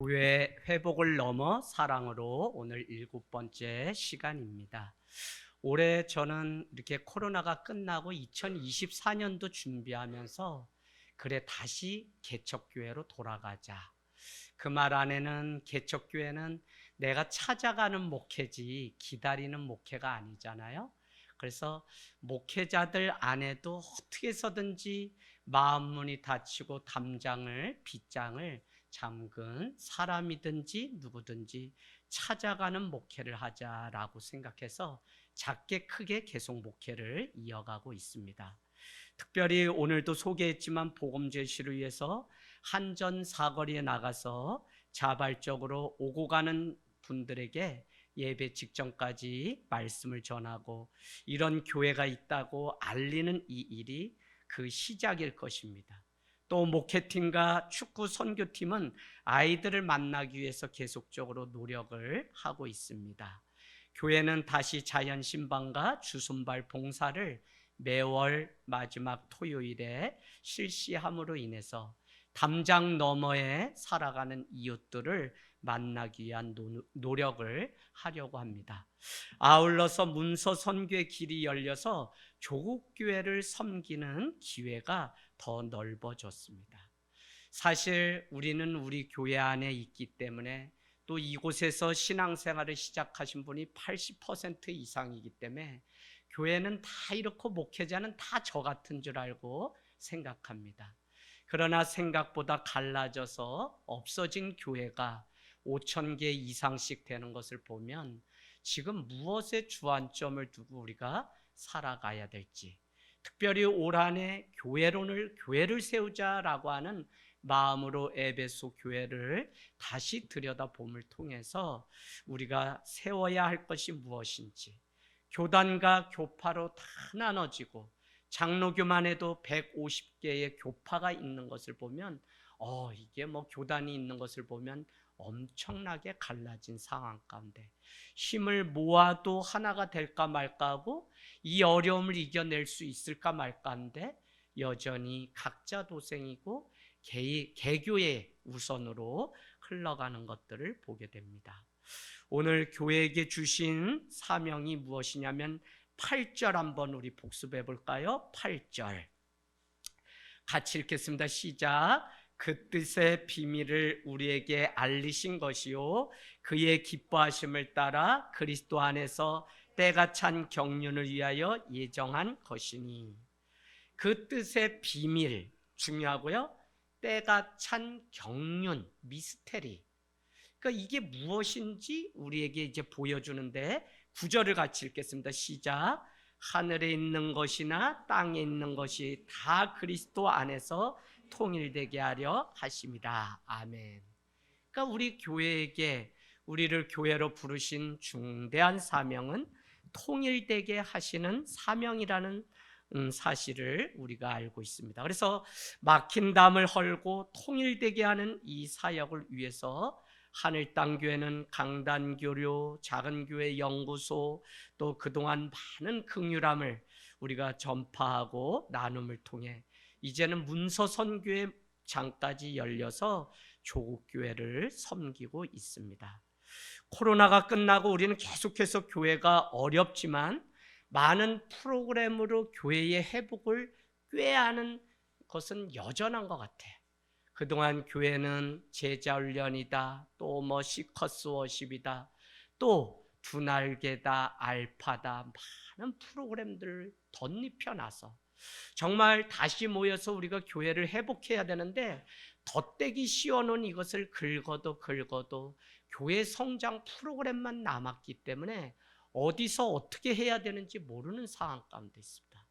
교회 회복을 넘어 사랑으로 오늘 7번째 시간입니다. 올해 저는 이렇게 코로나가 끝나고 2024년도 준비하면서 그래 다시 개척교회로 돌아가자. 그 말 안에는 개척교회는 내가 찾아가는 목회지 기다리는 목회가 아니잖아요. 그래서 목회자들 안에도 어떻게 해서든지 마음 문이 닫히고 빗장을 잠근 사람이든지 누구든지 찾아가는 목회를 하자라고 생각해서 작게 크게 계속 목회를 이어가고 있습니다. 특별히 오늘도 소개했지만 복음 제시를 위해서 한전 사거리에 나가서 자발적으로 오고 가는 분들에게 예배 직전까지 말씀을 전하고 이런 교회가 있다고 알리는 이 일이 그 시작일 것입니다. 또 목회팀과 축구 선교팀은 아이들을 만나기 위해서 계속적으로 노력을 하고 있습니다. 교회는 다시 자연 신방과 주순발 봉사를 매월 마지막 토요일에 실시함으로 인해서 담장 너머에 살아가는 이웃들을 만나기 위한 노력을 하려고 합니다. 아울러서 문서 선교의 길이 열려서 조국 교회를 섬기는 기회가 더 넓어졌습니다. 사실 우리는 우리 교회 안에 있기 때문에 또 이곳에서 신앙생활을 시작하신 분이 80% 이상이기 때문에 교회는 다 이렇고 목회자는 다 저 같은 줄 알고 생각합니다. 그러나 생각보다 갈라져서 없어진 교회가 5천 개 이상씩 되는 것을 보면 지금 무엇에 주안점을 두고 우리가 살아가야 될지, 특별히 올 한해 교회를 세우자라고 하는 마음으로 에베소 교회를 다시 들여다봄을 통해서 우리가 세워야 할 것이 무엇인지, 교단과 교파로 다 나눠지고 장로교만 해도 150개의 교파가 있는 것을 보면 이게 뭐 교단이 있는 것을 보면 엄청나게 갈라진 상황 가운데 힘을 모아도 하나가 될까 말까 하고 이 어려움을 이겨낼 수 있을까 말까 한데 여전히 각자 도생이고 개교의 우선으로 흘러가는 것들을 보게 됩니다. 오늘 교회에게 주신 사명이 무엇이냐면 8절 한번 우리 복습해 볼까요? 8절 같이 읽겠습니다. 시작. 그 뜻의 비밀을 우리에게 알리신 것이요 그의 기뻐하심을 따라 그리스도 안에서 때가 찬 경륜을 위하여 예정한 것이니. 그 뜻의 비밀 중요하고요. 때가 찬 경륜, 미스테리. 그러니까 이게 무엇인지 우리에게 이제 보여주는데 9절을 같이 읽겠습니다. 시작. 하늘에 있는 것이나 땅에 있는 것이 다 그리스도 안에서 통일되게 하려 하심이라. 아멘. 그러니까 우리 교회에게 우리를 교회로 부르신 중대한 사명은 통일되게 하시는 사명이라는 사실을 우리가 알고 있습니다. 그래서 막힌 담을 헐고 통일되게 하는 이 사역을 위해서 하늘 땅 교회는 강단교류, 작은 교회 연구소, 또 그동안 많은 긍휼함을 우리가 전파하고 나눔을 통해 이제는 문서 선교의 장까지 열려서 조국 교회를 섬기고 있습니다. 코로나가 끝나고 우리는 계속해서 교회가 어렵지만 많은 프로그램으로 교회의 회복을 꾀하는 것은 여전한 것 같아요. 그동안 교회는 제자훈련이다, 또 뭐 시커스 워십이다, 또 두날개다, 알파다, 많은 프로그램들을 덧입혀놔서 정말 다시 모여서 우리가 교회를 회복해야 되는데 덧대기 씌워놓은 이것을 긁어도 교회 성장 프로그램만 남았기 때문에 어디서 어떻게 해야 되는지 모르는 상황 가운데 있습니다.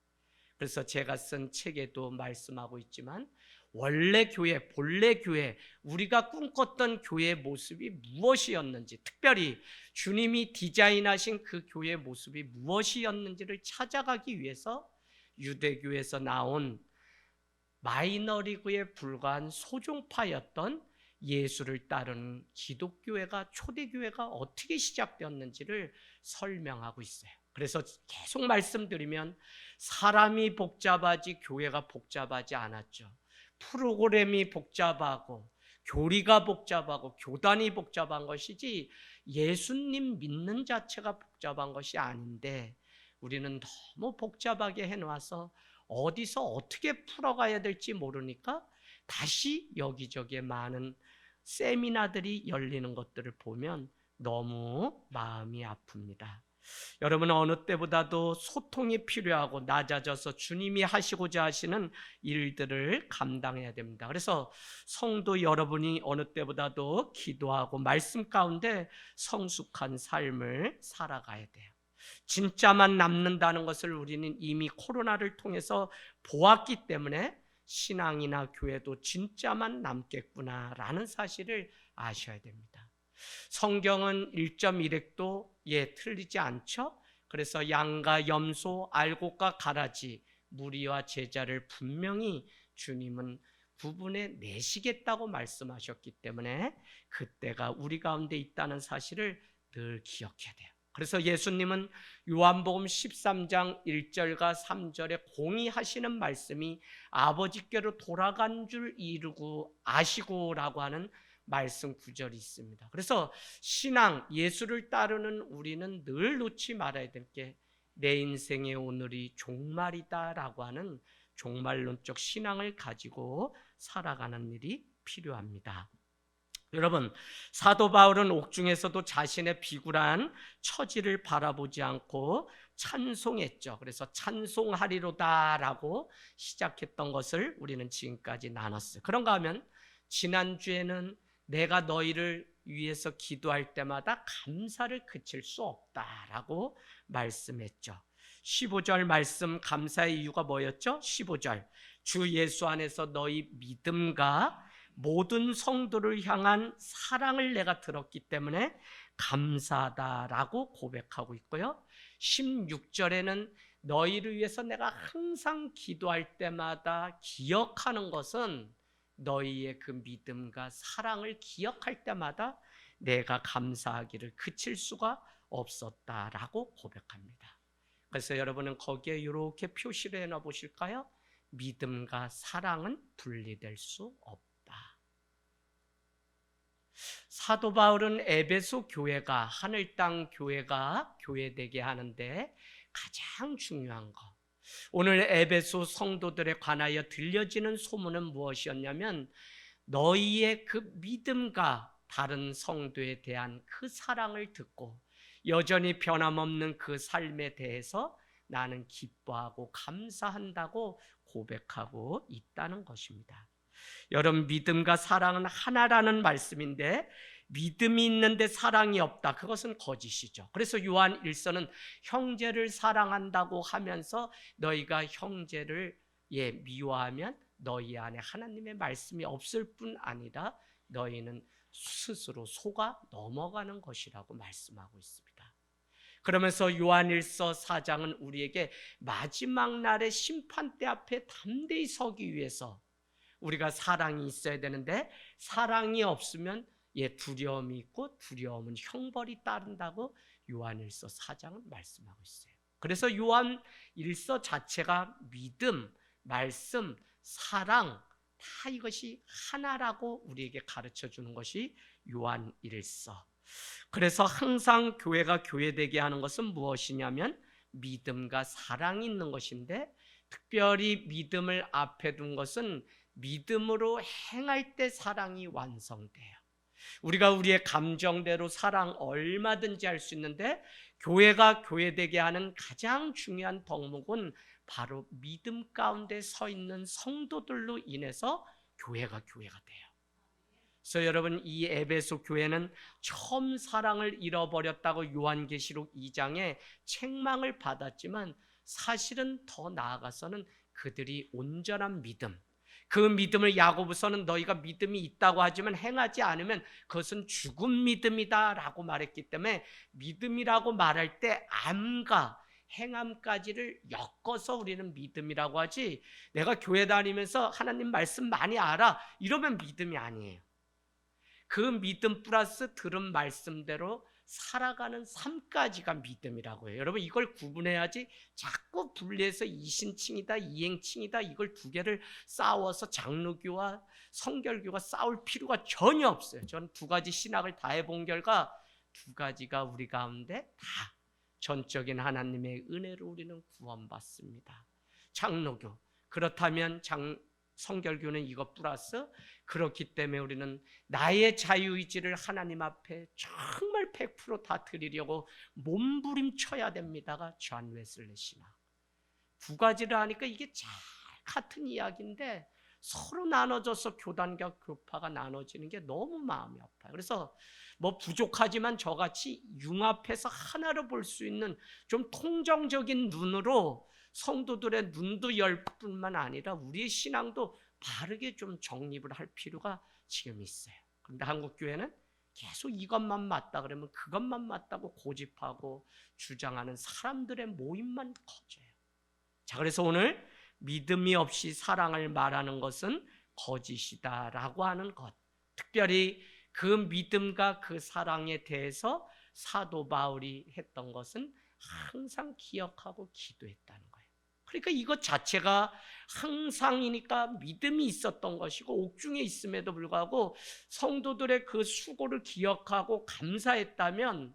그래서 제가 쓴 책에도 말씀하고 있지만 원래 교회, 본래 교회, 우리가 꿈꿨던 교회의 모습이 무엇이었는지, 특별히 주님이 디자인하신 그 교회의 모습이 무엇이었는지를 찾아가기 위해서 유대교에서 나온 마이너리그에 불과한 소종파였던 예수를 따르는 기독교회가, 초대교회가 어떻게 시작되었는지를 설명하고 있어요. 그래서 계속 말씀드리면 사람이 복잡하지 교회가 복잡하지 않았죠. 프로그램이 복잡하고 교리가 복잡하고 교단이 복잡한 것이지 예수님 믿는 자체가 복잡한 것이 아닌데 우리는 너무 복잡하게 해놔서 어디서 어떻게 풀어가야 될지 모르니까 다시 여기저기에 많은 세미나들이 열리는 것들을 보면 너무 마음이 아픕니다. 여러분, 어느 때보다도 소통이 필요하고 낮아져서 주님이 하시고자 하시는 일들을 감당해야 됩니다. 그래서 성도 여러분이 어느 때보다도 기도하고 말씀 가운데 성숙한 삶을 살아가야 돼요. 진짜만 남는다는 것을 우리는 이미 코로나를 통해서 보았기 때문에 신앙이나 교회도 진짜만 남겠구나라는 사실을 아셔야 됩니다. 성경은 1.1획도 틀리지 않죠. 그래서 양과 염소, 알곡과 가라지, 무리와 제자를 분명히 주님은 구분해 내시겠다고 말씀하셨기 때문에 그때가 우리 가운데 있다는 사실을 늘 기억해야 돼요. 그래서 예수님은 요한복음 13장 1절과 3절에 공의하시는 말씀이 아버지께로 돌아간 줄 이루고 아시고라고 하는 말씀 구절이 있습니다. 그래서 신앙, 예수를 따르는 우리는 늘 놓지 말아야 될 게 내 인생의 오늘이 종말이다라고 하는 종말론적 신앙을 가지고 살아가는 일이 필요합니다. 여러분, 사도 바울은 옥중에서도 자신의 비굴한 처지를 바라보지 않고 찬송했죠. 그래서 찬송하리로다라고 시작했던 것을 우리는 지금까지 나눴어요. 그런가 하면 지난주에는 내가 너희를 위해서 기도할 때마다 감사를 그칠 수 없다라고 말씀했죠. 15절 말씀 감사의 이유가 뭐였죠? 15절 주 예수 안에서 너희 믿음과 모든 성도를 향한 사랑을 내가 들었기 때문에 감사하다라고 고백하고 있고요. 16절에는 너희를 위해서 내가 항상 기도할 때마다 기억하는 것은 너희의 그 믿음과 사랑을 기억할 때마다 내가 감사하기를 그칠 수가 없었다라고 고백합니다. 그래서 여러분은 거기에 이렇게 표시를 해놔 보실까요? 믿음과 사랑은 분리될 수 없다. 사도 바울은 에베소 교회가 하늘 땅 교회가 교회되게 하는데 가장 중요한 것, 오늘 에베소 성도들에 관하여 들려지는 소문은 무엇이었냐면 너희의 그 믿음과 다른 성도에 대한 그 사랑을 듣고 여전히 변함없는 그 삶에 대해서 나는 기뻐하고 감사한다고 고백하고 있다는 것입니다. 여러분, 믿음과 사랑은 하나라는 말씀인데 믿음이 있는데 사랑이 없다, 그것은 거짓이죠. 그래서 요한 1서는 형제를 사랑한다고 하면서 너희가 형제를 미워하면 너희 안에 하나님의 말씀이 없을 뿐 아니라 너희는 스스로 속아 넘어가는 것이라고 말씀하고 있습니다. 그러면서 요한 1서 4장은 우리에게 마지막 날의 심판대 앞에 담대히 서기 위해서 우리가 사랑이 있어야 되는데 사랑이 없으면 두려움이 있고 두려움은 형벌이 따른다고 요한일서 4장은 말씀하고 있어요. 그래서 요한 1서 자체가 믿음, 말씀, 사랑 다 이것이 하나라고 우리에게 가르쳐 주는 것이 요한 1서. 그래서 항상 교회가 교회되게 하는 것은 무엇이냐면 믿음과 사랑이 있는 것인데 특별히 믿음을 앞에 둔 것은 믿음으로 행할 때 사랑이 완성돼요. 우리가 우리의 감정대로 사랑 얼마든지 할 수 있는데 교회가 교회되게 하는 가장 중요한 덕목은 바로 믿음 가운데 서 있는 성도들로 인해서 교회가 돼요. 그래서 여러분, 이 에베소 교회는 처음 사랑을 잃어버렸다고 요한계시록 2장에 책망을 받았지만 사실은 더 나아가서는 그들이 온전한 믿음, 그 믿음을 야고보서는 너희가 믿음이 있다고 하지만 행하지 않으면 그것은 죽은 믿음이다 라고 말했기 때문에 믿음이라고 말할 때 암과 행함까지를 엮어서 우리는 믿음이라고 하지, 내가 교회 다니면서 하나님 말씀 많이 알아 이러면 믿음이 아니에요. 그 믿음 플러스 들은 말씀대로 살아가는 삶까지가 믿음이라고 해요. 여러분 이걸 구분해야지 자꾸 분리해서 이신칭이다 이행칭이다 이걸 두 개를 싸워서 장로교와 성결교가 싸울 필요가 전혀 없어요. 저는 두 가지 신학을 다 해본 결과 두 가지가 우리 가운데 다 전적인 하나님의 은혜로 우리는 구원받습니다. 장로교 그렇다면 성결교는 이것 플러스 그렇기 때문에 우리는 나의 자유의지를 하나님 앞에 정말 100% 다 드리려고 몸부림쳐야 됩니다가 존 웨슬리 신학. 두 가지를 하니까 이게 잘 같은 이야기인데 서로 나눠져서 교단과 교파가 나눠지는 게 너무 마음이 아파요. 그래서 뭐 부족하지만 저같이 융합해서 하나로 볼 수 있는 좀 통정적인 눈으로 성도들의 눈도 열 뿐만 아니라 우리의 신앙도 바르게 좀 정립을 할 필요가 지금 있어요. 그런데 한국교회는 계속 이것만 맞다 그러면 그것만 맞다고 고집하고 주장하는 사람들의 모임만 커져요. 자, 그래서 오늘 믿음이 없이 사랑을 말하는 것은 거짓이다라고 하는 것, 특별히 그 믿음과 그 사랑에 대해서 사도 바울이 했던 것은 항상 기억하고 기도했다는 거예요. 그러니까 이것 자체가 항상이니까 믿음이 있었던 것이고 옥중에 있음에도 불구하고 성도들의 그 수고를 기억하고 감사했다면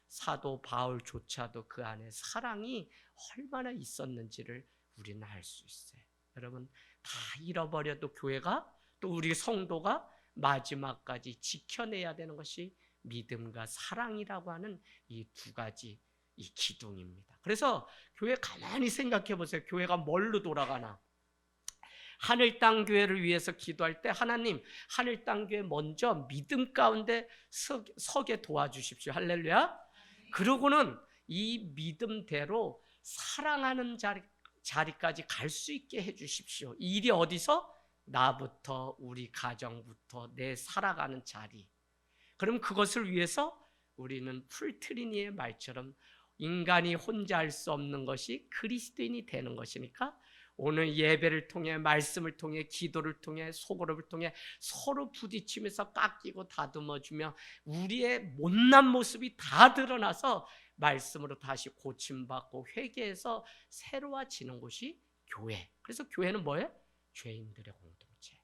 사도 바울조차도 그 안에 사랑이 얼마나 있었는지를 우리는 알 수 있어요. 여러분 다 잃어버려도 교회가 또 우리 성도가 마지막까지 지켜내야 되는 것이 믿음과 사랑이라고 하는 이 두 가지 이 기둥입니다. 그래서 교회 가만히 생각해 보세요. 교회가 뭘로 돌아가나? 하늘 땅 교회를 위해서 기도할 때 하나님 하늘 땅 교회 먼저 믿음 가운데 서게 도와주십시오. 할렐루야. 그러고는 이 믿음대로 사랑하는 자리까지 갈 수 있게 해주십시오. 이 일이 어디서? 나부터 우리 가정부터 내 살아가는 자리. 그럼 그것을 위해서 우리는 풀트리니의 말처럼 인간이 혼자 할 수 없는 것이 그리스도인이 되는 것이니까 오늘 예배를 통해 말씀을 통해 기도를 통해 소그룹을 통해 서로 부딪히면서 깎이고 다듬어주며 우리의 못난 모습이 다 드러나서 말씀으로 다시 고침받고 회개해서 새로워지는 곳이 교회. 그래서 교회는 뭐예요? 죄인들의 공동체.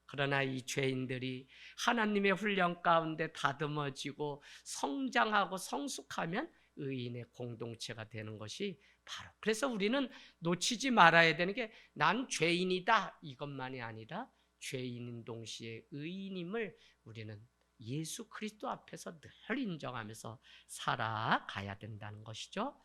그러나 이 죄인들이 하나님의 훈련 가운데 다듬어지고 성장하고 성숙하면 의인의 공동체가 되는 것이 바로. 그래서 우리는 놓치지 말아야 되는 게 난 죄인이다 이것만이 아니라 죄인인 동시에 의인임을 우리는 예수 그리스도 앞에서 늘 인정하면서 살아가야 된다는 것이죠.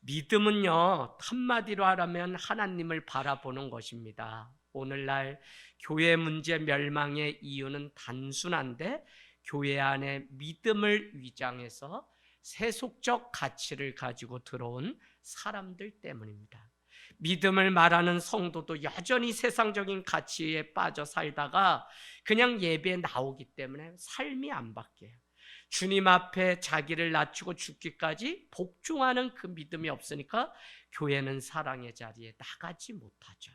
믿음은요 한마디로 하라면 하나님을 바라보는 것입니다. 오늘날 교회 문제 멸망의 이유는 단순한데 교회 안에 믿음을 위장해서 세속적 가치를 가지고 들어온 사람들 때문입니다. 믿음을 말하는 성도도 여전히 세상적인 가치에 빠져 살다가 그냥 예배에 나오기 때문에 삶이 안 바뀌어요. 주님 앞에 자기를 낮추고 죽기까지 복종하는 그 믿음이 없으니까 교회는 사랑의 자리에 나가지 못하죠.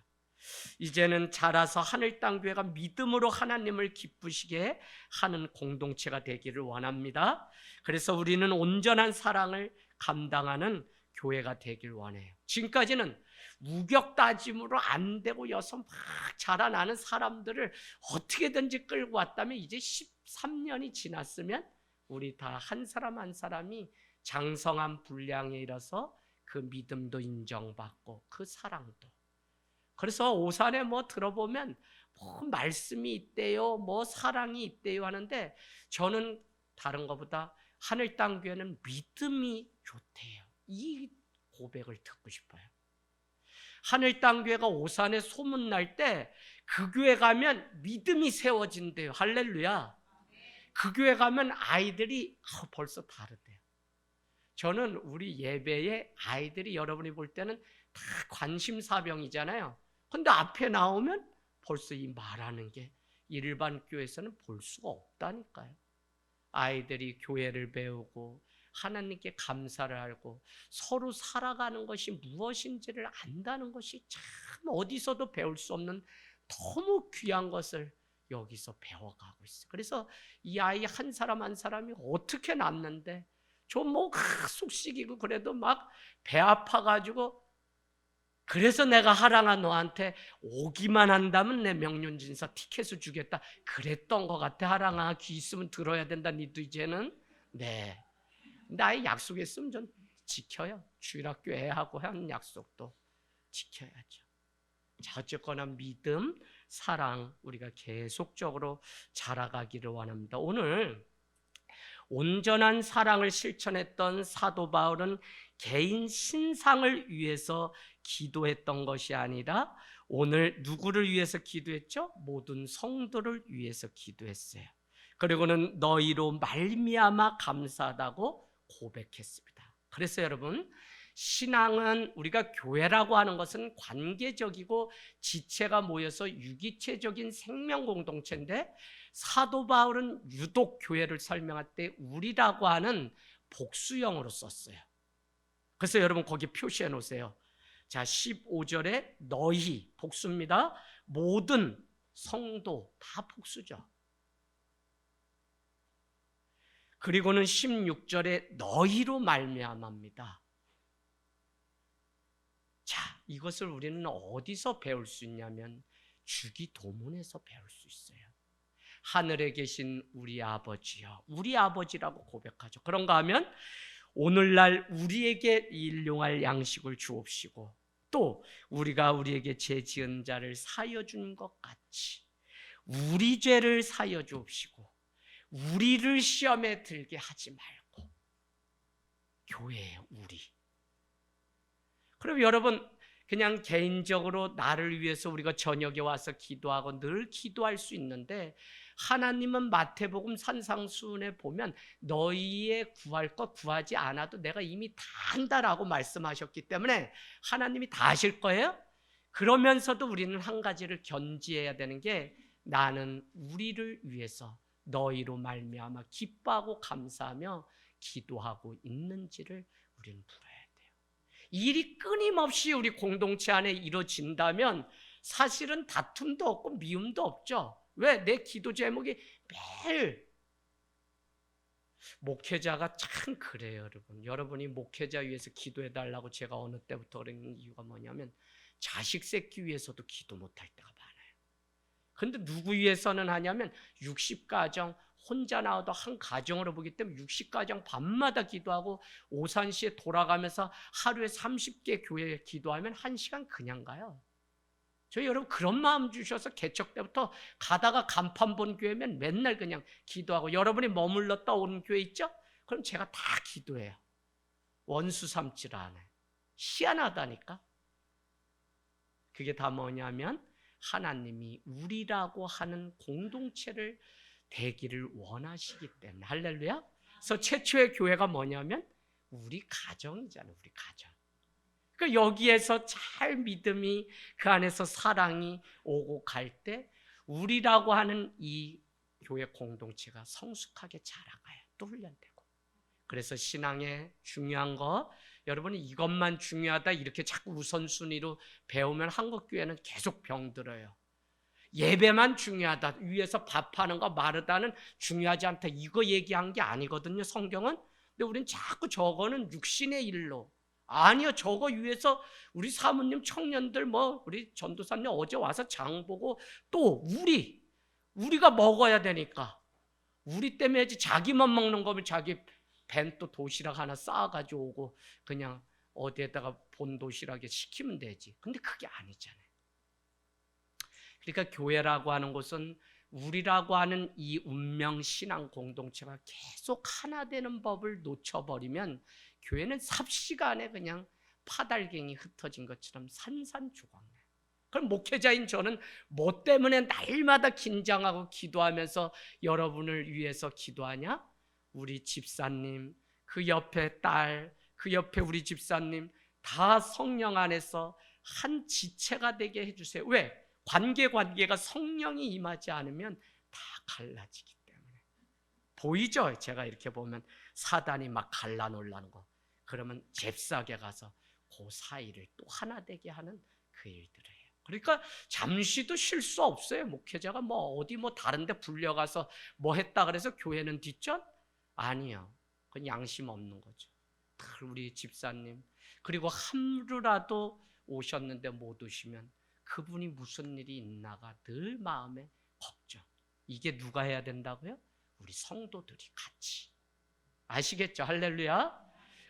이제는 자라서 하늘 땅 교회가 믿음으로 하나님을 기쁘시게 하는 공동체가 되기를 원합니다. 그래서 우리는 온전한 사랑을 감당하는 교회가 되길 원해요. 지금까지는 우격 따짐으로 안 되고 여서 막 자라나는 사람들을 어떻게든지 끌고 왔다면 이제 13년이 지났으면 우리 다 한 사람 한 사람이 장성한 분량에 이르러서 그 믿음도 인정받고 그 사랑도. 그래서 오산에 뭐 들어보면 뭐 말씀이 있대요, 뭐 사랑이 있대요 하는데 저는 다른 것보다 하늘 땅 교회는 믿음이 좋대요. 이 고백을 듣고 싶어요. 하늘 땅 교회가 오산에 소문날 때 그 교회 가면 믿음이 세워진대요. 할렐루야. 그 교회 가면 아이들이 벌써 다르대요. 저는 우리 예배에 아이들이 여러분이 볼 때는 다 관심사병이잖아요. 근데 앞에 나오면 벌써 이 말하는 게 일반 교회에서는 볼 수가 없다니까요. 아이들이 교회를 배우고 하나님께 감사를 알고 서로 살아가는 것이 무엇인지를 안다는 것이 참 어디서도 배울 수 없는 너무 귀한 것을 여기서 배워가고 있어요. 그래서 이 아이 한 사람 한 사람이 어떻게 낳는데 좀 뭐 쑥식이고 그래도 막 배 아파가지고, 그래서 내가 하랑아 너한테 오기만 한다면 내 명륜진사 티켓을 주겠다 그랬던 것 같아. 하랑아 귀 있으면 들어야 된다 니도 이제는. 네, 나의 약속했으면 전 지켜요. 주일학교 애하고 한 약속도 지켜야죠. 자, 어쨌거나 믿음, 사랑 우리가 계속적으로 자라가기를 원합니다. 오늘 온전한 사랑을 실천했던 사도 바울은 개인 신상을 위해서 기도했던 것이 아니라 오늘 누구를 위해서 기도했죠? 모든 성도를 위해서 기도했어요. 그리고는 너희로 말미암아 감사하다고 고백했습니다. 그래서 여러분, 신앙은 우리가 교회라고 하는 것은 관계적이고 지체가 모여서 유기체적인 생명 공동체인데, 사도 바울은 유독 교회를 설명할 때 우리라고 하는 복수형으로 썼어요. 그래서 여러분 거기 표시해 놓으세요. 자, 15절에 너희 복수입니다. 모든 성도 다 복수죠. 그리고는 16절에 너희로 말미암아입니다. 자, 이것을 우리는 어디서 배울 수 있냐면 주기도문에서 배울 수 있어요. 하늘에 계신 우리 아버지여, 우리 아버지라고 고백하죠. 그런가 하면 오늘날 우리에게 일용할 양식을 주옵시고, 또 우리가 우리에게 죄 지은 자를 사여 준 것 같이 우리 죄를 사여 주옵시고, 우리를 시험에 들게 하지 말고. 교회의 우리. 그럼 여러분, 그냥 개인적으로 나를 위해서 우리가 저녁에 와서 기도하고 늘 기도할 수 있는데, 하나님은 마태복음 산상수훈에 보면 너희의 구할 것 구하지 않아도 내가 이미 다 한다라고 말씀하셨기 때문에 하나님이 다 하실 거예요. 그러면서도 우리는 한 가지를 견지해야 되는 게, 나는 우리를 위해서 너희로 말미암아 기뻐하고 감사하며 기도하고 있는지를 우리는 물어야 돼요. 일이 끊임없이 우리 공동체 안에 이루어진다면 사실은 다툼도 없고 미움도 없죠. 왜? 내 기도 제목이 매일, 목회자가 참 그래요, 여러분. 여러분이 목회자 위해서 기도해 달라고 제가 어느 때부터 그런 이유가 뭐냐면, 자식 새끼 위해서도 기도 못할 때가 많아요. 근데 누구 위해서는 하냐면 60가정, 혼자 나와도 한 가정으로 보기 때문에 60가정 밤마다 기도하고 오산시에 돌아가면서 하루에 30개 교회에 기도하면 1시간 그냥 가요. 저희 여러분 그런 마음 주셔서 개척 때부터 가다가 간판 본 교회면 맨날 그냥 기도하고, 여러분이 머물렀다 오는 교회 있죠? 그럼 제가 다 기도해요. 원수 삼지를 안 해요. 희한하다니까. 그게 다 뭐냐면 하나님이 우리라고 하는 공동체를 되기를 원하시기 때문에. 할렐루야. 그래서 최초의 교회가 뭐냐면 우리 가정이잖아요. 우리 가정. 그러니까 여기에서 잘 믿음이, 그 안에서 사랑이 오고 갈 때 우리라고 하는 이 교회 공동체가 성숙하게 자라가요. 또 훈련되고. 그래서 신앙의 중요한 거, 여러분이 이것만 중요하다 이렇게 자꾸 우선순위로 배우면 한국교회는 계속 병들어요. 예배만 중요하다, 위에서 밥하는 거 마르다는 중요하지 않다, 이거 얘기한 게 아니거든요, 성경은. 근데 우리는 자꾸 저거는 육신의 일로. 아니요, 저거 위해서 우리 사모님, 청년들, 우리 전도사님 어제 와서 장 보고, 또 우리가 먹어야 되니까 우리 때문에 해야지. 자기만 먹는 거면 자기 벤 또 도시락 하나 쌓아가지고 오고 그냥 어디에다가 본 도시락에 시키면 되지. 근데 그게 아니잖아요. 그러니까 교회라고 하는 곳은 우리라고 하는 이 운명 신앙 공동체가 계속 하나 되는 법을 놓쳐버리면 교회는 삽시간에 그냥 파달갱이 흩어진 것처럼 산산조각나요. 그럼 목회자인 저는 뭐 때문에 날마다 긴장하고 기도하면서 여러분을 위해서 기도하냐? 우리 집사님, 그 옆에 딸, 그 옆에 우리 집사님 다 성령 안에서 한 지체가 되게 해주세요. 왜? 관계가 성령이 임하지 않으면 다 갈라지기 때문에. 보이죠? 제가 이렇게 보면 사단이 막 갈라놓으려는 거. 그러면 잽싸게 가서 그 사이를 또 하나 되게 하는 그 일들을 해요. 그러니까 잠시도 쉴 수 없어요. 목회자가 뭐 어디 뭐 다른 데 불려가서 뭐 했다 그래서 교회는 뒷전? 아니요. 그건 양심 없는 거죠. 늘 우리 집사님, 그리고 하루라도 오셨는데 못 오시면 그분이 무슨 일이 있나가 늘 마음에 걱정. 이게 누가 해야 된다고요? 우리 성도들이 같이. 아시겠죠? 할렐루야.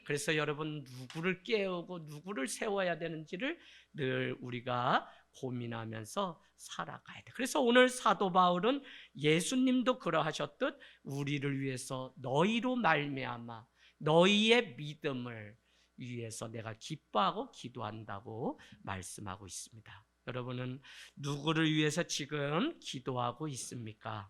그래서 여러분, 누구를 깨우고 누구를 세워야 되는지를 늘 우리가 고민하면서 살아가야 돼. 그래서 오늘 사도 바울은 예수님도 그러하셨듯 우리를 위해서 너희로 말미암아 너희의 믿음을 위해서 내가 기뻐하고 기도한다고 말씀하고 있습니다. 여러분은 누구를 위해서 지금 기도하고 있습니까?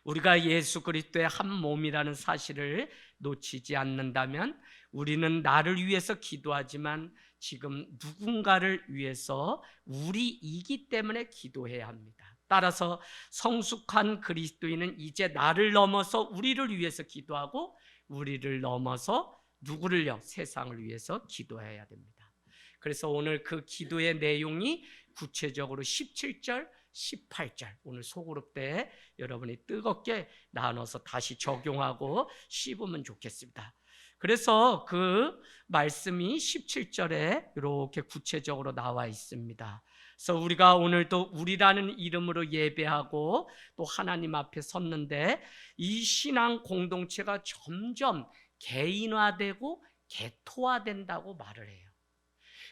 우리가 예수 그리스도의 한 몸이라는 사실을 놓치지 않는다면 우리는 나를 위해서 기도하지만 지금 누군가를 위해서 우리이기 때문에 기도해야 합니다. 따라서 성숙한 그리스도인은 이제 나를 넘어서 우리를 위해서 기도하고 우리를 넘어서 누구를요? 세상을 위해서 기도해야 됩니다. 그래서 오늘 그 기도의 내용이 구체적으로 17절 18절 오늘 소그룹 때 여러분이 뜨겁게 나눠서 다시 적용하고 씹으면 좋겠습니다. 그래서 그 말씀이 17절에 이렇게 구체적으로 나와 있습니다. 그래서 우리가 오늘도 우리라는 이름으로 예배하고 또 하나님 앞에 섰는데 이 신앙 공동체가 점점 개인화되고 개토화된다고 말을 해요.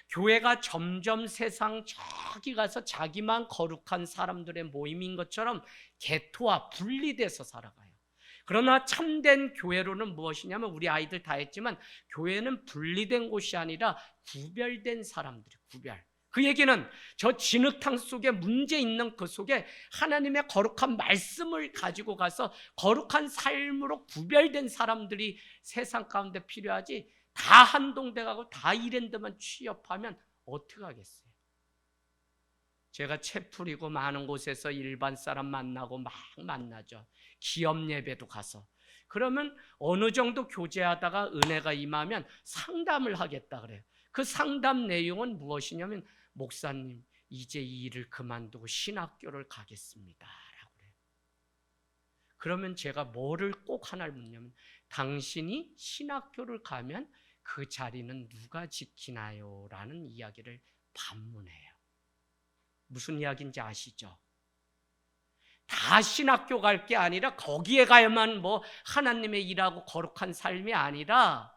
교회가 점점 세상 저기 가서 자기만 거룩한 사람들의 모임인 것처럼 개토화 분리돼서 살아가요. 그러나 참된 교회로는 무엇이냐면 우리 아이들 다 했지만 교회는 분리된 곳이 아니라 구별된 사람들이 구별. 그 얘기는 저 진흙탕 속에 문제 있는 그 속에 하나님의 거룩한 말씀을 가지고 가서 거룩한 삶으로 구별된 사람들이 세상 가운데 필요하지, 다 한동대 가고 다 이랜드만 취업하면 어떻게 하겠어요? 제가 채플이고 많은 곳에서 일반 사람 만나고 막 만나죠. 기업 예배도 가서. 그러면 어느 정도 교제하다가 은혜가 임하면 상담을 하겠다 그래요. 그 상담 내용은 무엇이냐면 목사님 이제 이 일을 그만두고 신학교를 가겠습니다 라고 그래요. 그러면 제가 뭐를 꼭 하나를 묻냐면 당신이 신학교를 가면 그 자리는 누가 지키나요? 라는 이야기를 반문해요. 무슨 이야기인지 아시죠? 다 신학교 갈 게 아니라 거기에 가야만 뭐 하나님의 일하고 거룩한 삶이 아니라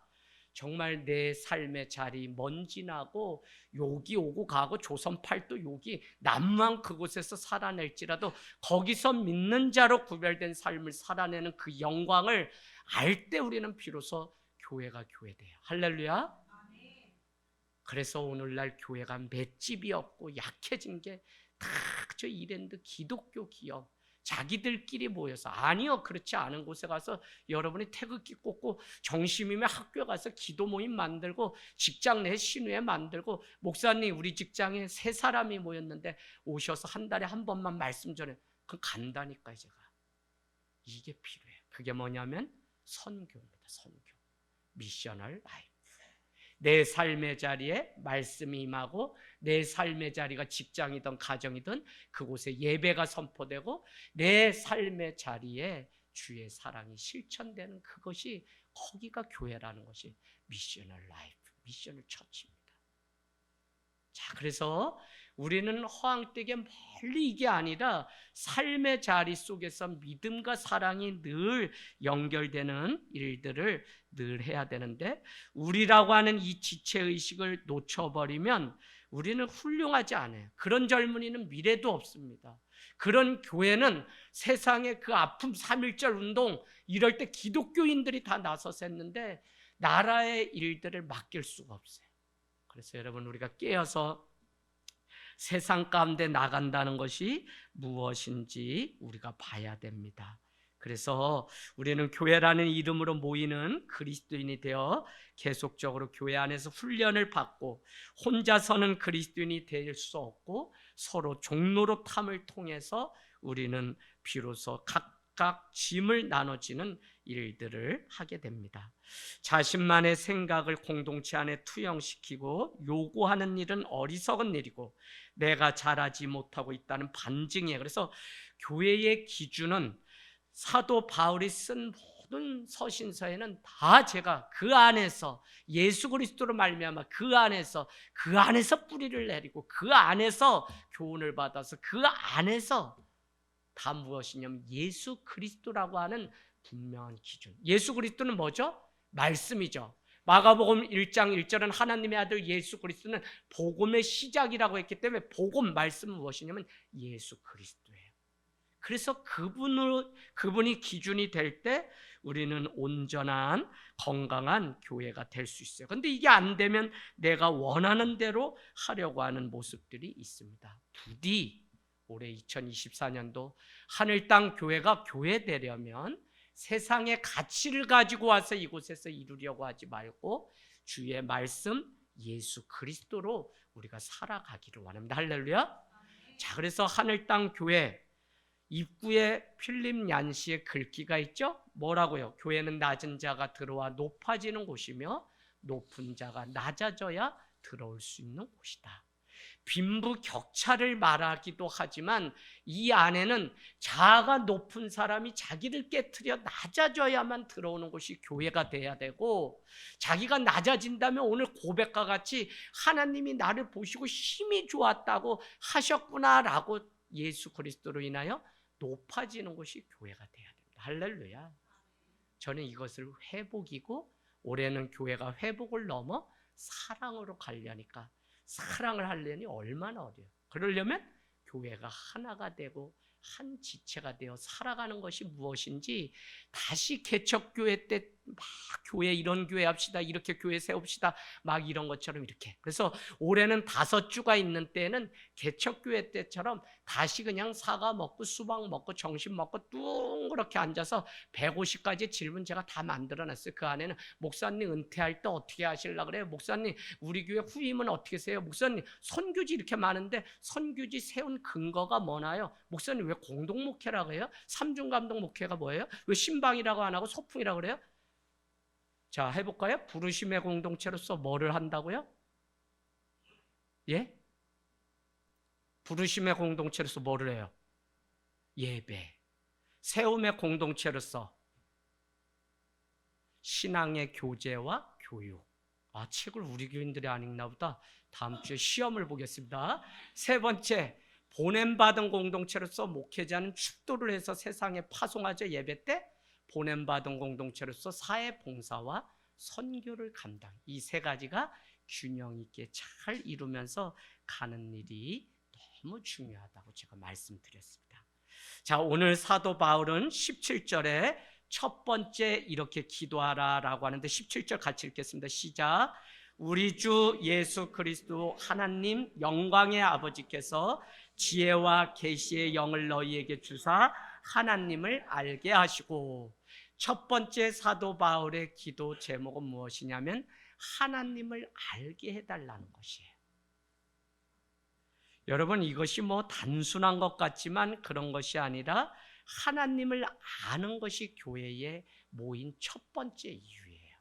정말 내 삶의 자리 먼지 나고 욕이 오고 가고 조선 팔도 욕이 남만 그곳에서 살아낼지라도 거기서 믿는 자로 구별된 삶을 살아내는 그 영광을 알 때 우리는 비로소 교회가 교회돼요. 할렐루야. 그래서 오늘날 교회가 맷집이 없고 약해진 게 다 저 이랜드 기독교 기업 자기들끼리 모여서. 아니요, 그렇지 않은 곳에 가서 여러분이 태극기 꽂고 정심이면 학교에 가서 기도 모임 만들고 직장 내 신우회 만들고 목사님 우리 직장에 3사람이 모였는데 오셔서 한 달에 한 번만 말씀 전해. 그건 간다니까요. 제가 이게 필요해요. 그게 뭐냐면 선교입니다. 선교, 미셔널 라이프. 내 삶의 자리에 말씀이 임하고 내 삶의 자리가 직장이든 가정이든 그곳에 예배가 선포되고 내 삶의 자리에 주의 사랑이 실천되는 그것이, 거기가 교회라는 것이 미셔널 라이프, 미셔널 처치입니다. 자, 그래서 우리는 허황되게 멀리 이게 아니라 삶의 자리 속에서 믿음과 사랑이 늘 연결되는 일들을 늘 해야 되는데 우리라고 하는 이 지체의식을 놓쳐버리면 우리는 훌륭하지 않아요. 그런 젊은이는 미래도 없습니다. 그런 교회는 세상의 그 아픔 3.1절 운동 이럴 때 기독교인들이 다 나서서 했는데 나라의 일들을 맡길 수가 없어요. 그래서 여러분 우리가 깨어서 세상 가운데 나간다는 것이 무엇인지 우리가 봐야 됩니다. 그래서 우리는 교회라는 이름으로 모이는 그리스도인이 되어 계속적으로 교회 안에서 훈련을 받고 혼자서는 그리스도인이 될 수 없고 서로 종로로 탐을 통해서 우리는 비로소 각각 짐을 나눠지는 일들을 하게 됩니다. 자신만의 생각을 공동체 안에 투영시키고 요구하는 일은 어리석은 일이고 내가 잘하지 못하고 있다는 반증이에요. 그래서 교회의 기준은 사도 바울이 쓴 모든 서신서에는 다 제가 그 안에서 예수 그리스도로 말미암아 그 안에서 뿌리를 내리고 그 안에서 교훈을 받아서 그 안에서 다 무엇이냐면 예수 그리스도라고 하는 분명한 기준. 예수 그리스도는 뭐죠? 말씀이죠. 마가복음 1장 1절은 하나님의 아들 예수 그리스도는 복음의 시작이라고 했기 때문에 복음 말씀은 무엇이냐면 예수 그리스도예요. 그래서 그분이 기준이 될 때 우리는 온전한 건강한 교회가 될 수 있어요. 그런데 이게 안 되면 내가 원하는 대로 하려고 하는 모습들이 있습니다. 부디 올해 2024년도 하늘 땅 교회가 교회되려면 세상의 가치를 가지고 와서 이곳에서 이루려고 하지 말고 주의 말씀 예수 그리스도로 우리가 살아가기를 원합니다. 할렐루야. 자, 그래서 하늘 땅 교회 입구에 필립 얀시의 글귀가 있죠? 뭐라고요? 교회는 낮은 자가 들어와 높아지는 곳이며 높은 자가 낮아져야 들어올 수 있는 곳이다. 빈부격차를 말하기도 하지만 이 안에는 자아가 높은 사람이 자기를 깨트려 낮아져야만 들어오는 곳이 교회가 돼야 되고, 자기가 낮아진다면 오늘 고백과 같이 하나님이 나를 보시고 힘이 좋았다고 하셨구나라고 예수 그리스도로 인하여 높아지는 곳이 교회가 돼야 됩니다. 할렐루야. 저는 이것을 회복이고, 올해는 교회가 회복을 넘어 사랑으로 가려니까, 사랑을 하려니 얼마나 어려워요. 그러려면 교회가 하나가 되고 한 지체가 되어 살아가는 것이 무엇인지 다시 개척교회 때 막 교회 이런 교회 합시다, 이렇게 교회 세웁시다 막 이런 것처럼 이렇게. 그래서 올해는 5주가 있는 때는 개척교회 때처럼 다시 그냥 사과 먹고 수박 먹고 점심 먹고 뚱그렇게 앉아서 150가지 질문 제가 다 만들어놨어요. 그 안에는 목사님 은퇴할 때 어떻게 하시려고 그래요? 목사님 우리 교회 후임은 어떻게 세요? 목사님 선교지 이렇게 많은데 선교지 세운 근거가 뭐나요? 목사님 왜 공동목회라고 해요? 삼중감동 목회가 뭐예요? 왜 신방이라고 안 하고 소풍이라고 그래요? 자, 해볼까요? 부르심의 공동체로서 뭐를 한다고요? 예? 부르심의 공동체로서 뭐를 해요? 예배. 세움의 공동체로서 신앙의 교제와 교육. 아, 책을 우리 교인들이 안 읽나 보다. 다음 주에 시험을 보겠습니다. 세 번째, 보냄받은 공동체로서 목회자는 축도를 해서 세상에 파송하죠. 예배 때 보냄받은 공동체로서 사회 봉사와 선교를 감당. 이 세 가지가 균형 있게 잘 이루면서 가는 일이 너무 중요하다고 제가 말씀드렸습니다. 자, 오늘 사도 바울은 17절에 첫 번째 이렇게 기도하라라고 하는데 17절 같이 읽겠습니다. 시작. 우리 주 예수 그리스도 하나님 영광의 아버지께서 지혜와 계시의 영을 너희에게 주사 하나님을 알게 하시고. 첫 번째 사도 바울의 기도 제목은 무엇이냐면 하나님을 알게 해달라는 것이에요. 여러분, 이것이 뭐 단순한 것 같지만 그런 것이 아니라 하나님을 아는 것이 교회에 모인 첫 번째 이유예요.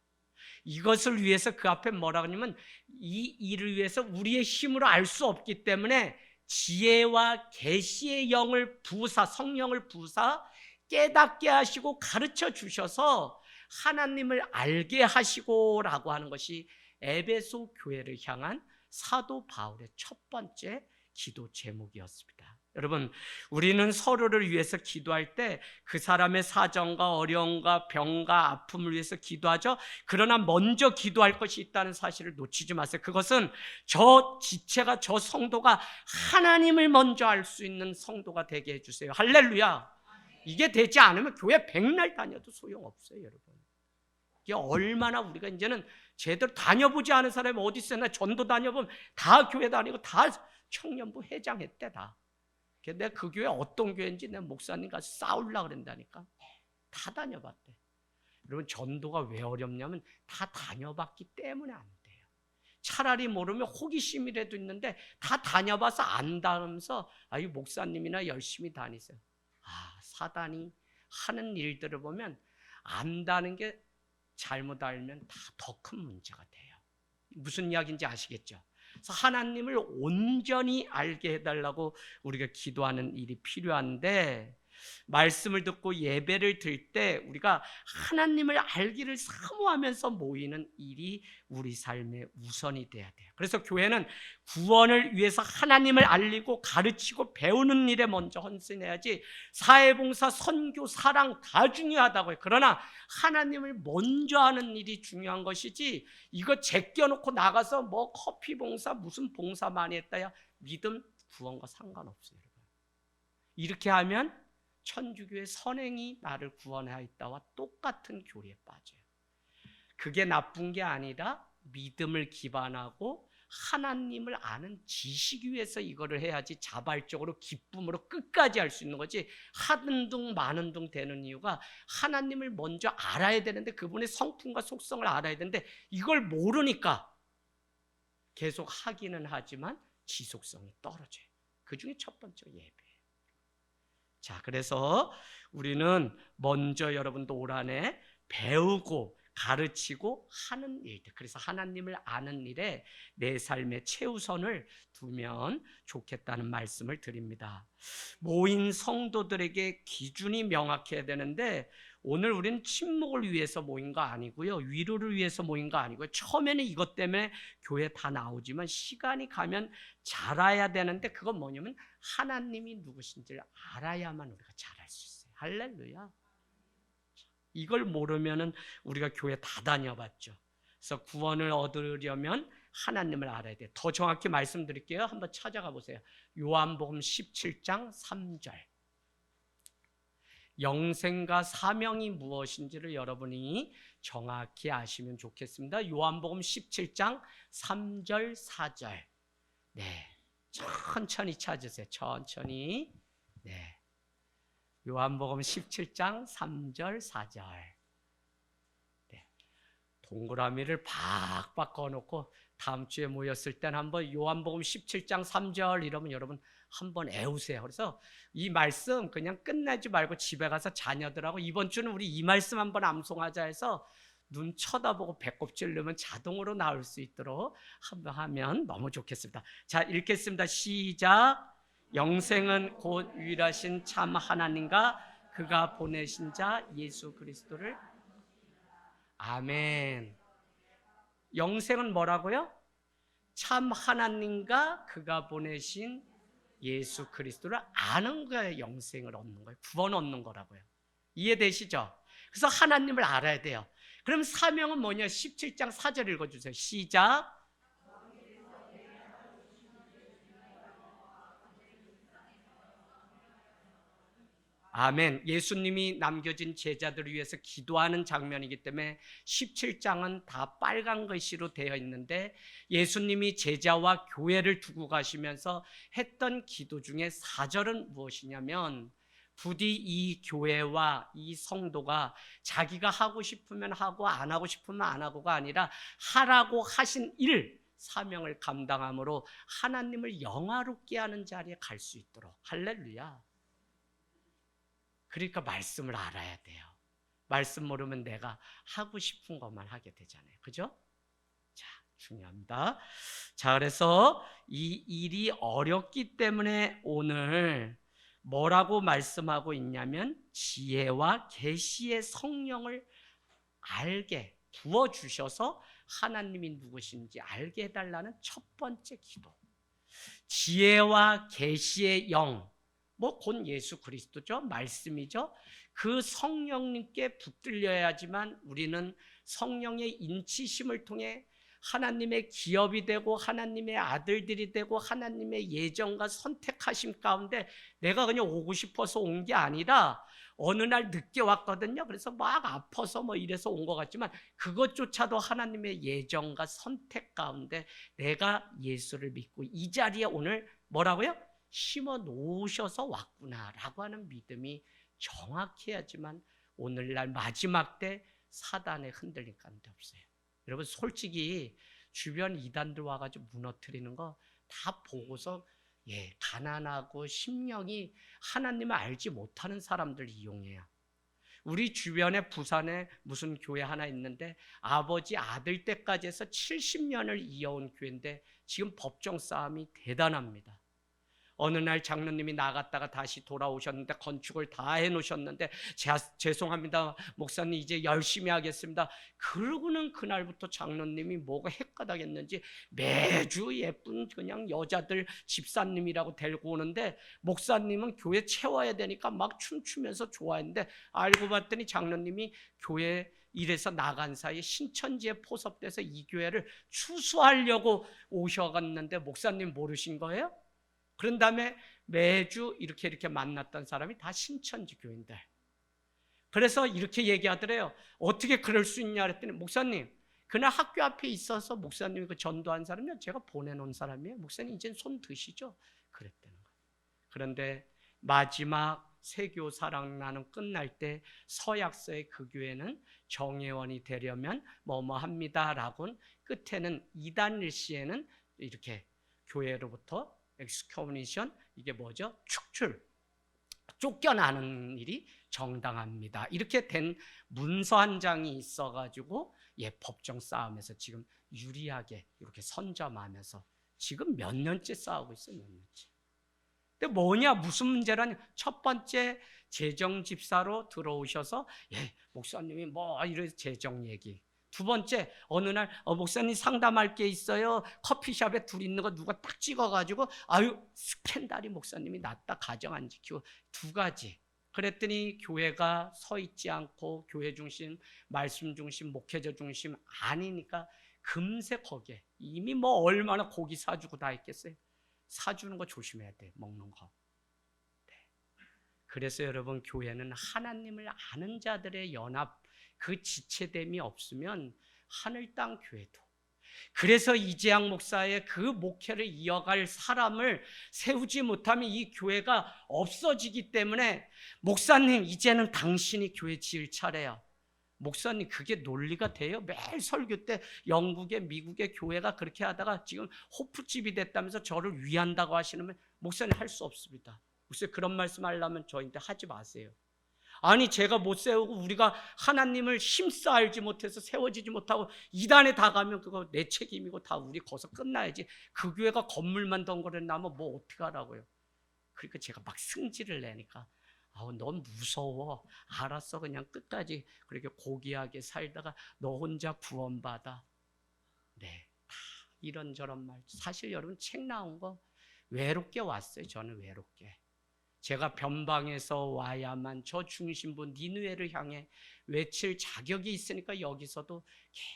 이것을 위해서 그 앞에 뭐라고 하냐면 이 일을 위해서 우리의 힘으로 알 수 없기 때문에 지혜와 계시의 영을 부사, 성령을 부사 깨닫게 하시고 가르쳐 주셔서 하나님을 알게 하시고라고 하는 것이 에베소 교회를 향한 사도 바울의 첫 번째 기도 제목이었습니다. 여러분, 우리는 서로를 위해서 기도할 때 그 사람의 사정과 어려움과 병과 아픔을 위해서 기도하죠. 그러나 먼저 기도할 것이 있다는 사실을 놓치지 마세요. 그것은 저 지체가, 저 성도가 하나님을 먼저 알 수 있는 성도가 되게 해주세요. 할렐루야. 이게 되지 않으면 교회 백날 다녀도 소용없어요, 여러분. 이게 얼마나 우리가 이제는 제대로 다녀보지 않은 사람이 어디 있어요? 나 전도 다녀보면 다 교회 다니고 다 청년부 회장했대 다. 내가 그 교회 어떤 교회인지 내 목사님 가서 싸우려고 그런다니까. 다 다녀봤대. 여러분, 전도가 왜 어렵냐면 다 다녀봤기 때문에 안 돼요. 차라리 모르면 호기심이라도 있는데 다 다녀봐서 안다면서 아유 목사님이나 열심히 다니세요. 아, 사단이 하는 일들을 보면 안다는 게 잘못 알면 다 더 큰 문제가 돼요. 무슨 이야기인지 아시겠죠? 그래서 하나님을 온전히 알게 해달라고 우리가 기도하는 일이 필요한데, 말씀을 듣고 예배를 드릴 때 우리가 하나님을 알기를 사모하면서 모이는 일이 우리 삶의 우선이 돼야 돼요. 그래서 교회는 구원을 위해서 하나님을 알리고 가르치고 배우는 일에 먼저 헌신해야지, 사회봉사, 선교, 사랑 다 중요하다고요. 그러나 하나님을 먼저 하는 일이 중요한 것이지, 이거 제껴놓고 나가서 뭐 커피 봉사 무슨 봉사 많이 했다야 믿음 구원과 상관없어요. 이렇게 하면 천주교의 선행이 나를 구원하였다와 똑같은 교리에 빠져요. 그게 나쁜 게 아니라 믿음을 기반하고 하나님을 아는 지식 위에서 이거를 해야지 자발적으로 기쁨으로 끝까지 할 수 있는 거지, 하는 둥 마는 둥 되는 이유가 하나님을 먼저 알아야 되는데, 그분의 성품과 속성을 알아야 되는데 이걸 모르니까 계속 하기는 하지만 지속성이 떨어져요. 그 중에 첫 번째가 예배예요. 자, 그래서 우리는 먼저 여러분도 올 한해 배우고 가르치고 하는 일들, 그래서 하나님을 아는 일에 내 삶의 최우선을 두면 좋겠다는 말씀을 드립니다. 모인 성도들에게 기준이 명확해야 되는데, 오늘 우리는 침묵을 위해서 모인 거 아니고요, 위로를 위해서 모인 거 아니고요, 처음에는 이것 때문에 교회 다 나오지만 시간이 가면 자라야 되는데, 그건 뭐냐면 하나님이 누구신지를 알아야만 우리가 잘할 수 있어요. 할렐루야. 이걸 모르면은 우리가 교회 다 다녀봤죠. 그래서 구원을 얻으려면 하나님을 알아야 돼요. 더 정확히 말씀드릴게요. 한번 찾아가 보세요. 요한복음 17장 3절. 영생과 사명이 무엇인지를 여러분이 정확히 아시면 좋겠습니다. 요한복음 17장 3절 4절. 네, 천천히 찾으세요. 천천히. 네, 요한복음 17장 3절 4절. 네, 동그라미를 박박 그어놓고 다음 주에 모였을 땐 한번 요한복음 17장 3절 이러면 여러분 한번 애우세요. 그래서 이 말씀 그냥 끝내지 말고 집에 가서 자녀들하고 이번 주는 우리 이 말씀 한번 암송하자 해서 눈 쳐다보고 배꼽 찌르면 자동으로 나올 수 있도록 한번 하면 너무 좋겠습니다. 자, 읽겠습니다. 시작. 영생은 곧 유일하신 참 하나님과 그가 보내신 자 예수 그리스도를. 아멘. 영생은 뭐라고요? 참 하나님과 그가 보내신 예수 그리스도를 아는 거예요. 영생을 얻는 거예요. 구원 얻는 거라고요. 이해되시죠? 그래서 하나님을 알아야 돼요. 그럼 사명은 뭐냐? 17장 4절 읽어주세요. 시작. 아멘. 예수님이 남겨진 제자들을 위해서 기도하는 장면이기 때문에 17장은 다 빨간 글씨로 되어 있는데, 예수님이 제자와 교회를 두고 가시면서 했던 기도 중에 4절은 무엇이냐면, 부디 이 교회와 이 성도가 자기가 하고 싶으면 하고 안 하고 싶으면 안 하고가 아니라 하라고 하신 일, 사명을 감당함으로 하나님을 영화롭게 하는 자리에 갈 수 있도록. 할렐루야. 그러니까 말씀을 알아야 돼요. 말씀 모르면 내가 하고 싶은 것만 하게 되잖아요. 그죠? 자, 중요합니다. 자, 그래서 이 일이 어렵기 때문에 오늘 뭐라고 말씀하고 있냐면, 지혜와 계시의 성령을 알게 부어주셔서 하나님이 누구신지 알게 해달라는 첫 번째 기도. 지혜와 계시의 영, 곧 예수 그리스도죠. 말씀이죠. 그 성령님께 붙들려야지만 우리는 성령의 인치심을 통해 하나님의 기업이 되고 하나님의 아들들이 되고 하나님의 예정과 선택하심 가운데 내가 그냥 오고 싶어서 온 게 아니라 어느 날 늦게 왔거든요. 그래서 막 아파서 이래서 온 것 같지만 그것조차도 하나님의 예정과 선택 가운데 내가 예수를 믿고 이 자리에 오늘 뭐라고요? 심어 놓으셔서 왔구나라고 하는 믿음이 정확해야지만 오늘날 마지막 때 사단에 흔들릴 가운데 없어요. 여러분, 솔직히 주변 이단들 와가지고 무너뜨리는 거 다 보고서 가난하고 심령이 하나님을 알지 못하는 사람들 이용해요. 우리 주변에 부산에 무슨 교회 하나 있는데 아버지 아들 때까지 해서 70년을 이어온 교회인데 지금 법정 싸움이 대단합니다. 어느 날 장로님이 나갔다가 다시 돌아오셨는데 건축을 다 해놓으셨는데 죄송합니다 목사님 이제 열심히 하겠습니다. 그러고는 그날부터 장로님이 뭐가 헷가닥했는지 매주 예쁜 그냥 여자들 집사님이라고 데리고 오는데 목사님은 교회 채워야 되니까 막 춤추면서 좋아했는데 알고 봤더니 장로님이 교회 이래서 나간 사이에 신천지에 포섭돼서 이 교회를 추수하려고 오셔갔는데 목사님 모르신 거예요? 그런 다음에 매주 이렇게 만났던 사람이 다 신천지 교인들. 그래서 이렇게 얘기하더래요. 어떻게 그럴 수 있냐 그랬더니 목사님 그날 학교 앞에 있어서 목사님이 그 전도한 사람이요 제가 보내놓은 사람이에요. 목사님 이젠 손 드시죠. 그랬다는 거예요. 그런데 마지막 세교 사랑나눔 끝날 때 서약서에 그 교회는 정회원이 되려면 뭐뭐 합니다라고 끝에는 이단일 시에는 이렇게 교회로부터 엑스커뮤니션 이게 뭐죠? 축출, 쫓겨나는 일이 정당합니다. 이렇게 된 문서 한 장이 있어가지고 법정 싸움에서 지금 유리하게 이렇게 선점하면서 지금 몇 년째 싸우고 있어요. 몇 년째. 근데 뭐냐 무슨 문제라니 첫 번째 재정 집사로 들어오셔서 목사님이 뭐 이런 재정 얘기. 두 번째 어느 날 목사님 상담할 게 있어요. 커피숍에 둘 있는 거 누가 딱 찍어가지고 아유 스캔들이 목사님이 낫다 가정 안 지키고 두 가지. 그랬더니 교회가 서 있지 않고 교회 중심, 말씀 중심, 목회자 중심 아니니까 금세 거기에 이미 뭐 얼마나 고기 사주고 다 했겠어요. 사주는 거 조심해야 돼. 먹는 거. 네. 그래서 여러분 교회는 하나님을 아는 자들의 연합 그 지체됨이 없으면 하늘 땅 교회도 그래서 이재학 목사의 그 목회를 이어갈 사람을 세우지 못하면 이 교회가 없어지기 때문에 목사님 이제는 당신이 교회 지을 차례야. 목사님 그게 논리가 돼요? 매일 설교 때 영국의 미국의 교회가 그렇게 하다가 지금 호프집이 됐다면서 저를 위한다고 하시면 목사님 할 수 없습니다. 글쎄 그런 말씀 하려면 저한테 하지 마세요. 아니 제가 못 세우고 우리가 하나님을 힘써 알지 못해서 세워지지 못하고 이단에 다 가면 그거 내 책임이고 다 우리 거기서 끝나야지. 그 교회가 건물만 덩그러나면 뭐 어떻게 하라고요. 그러니까 제가 막 승질을 내니까 넌 무서워. 알았어 그냥 끝까지 그렇게 고귀하게 살다가 너 혼자 구원받아. 네, 이런저런 말. 사실 여러분 책 나온 거 외롭게 왔어요. 저는 외롭게. 제가 변방에서 와야만 저 중심부 니느웨를 향해 외칠 자격이 있으니까 여기서도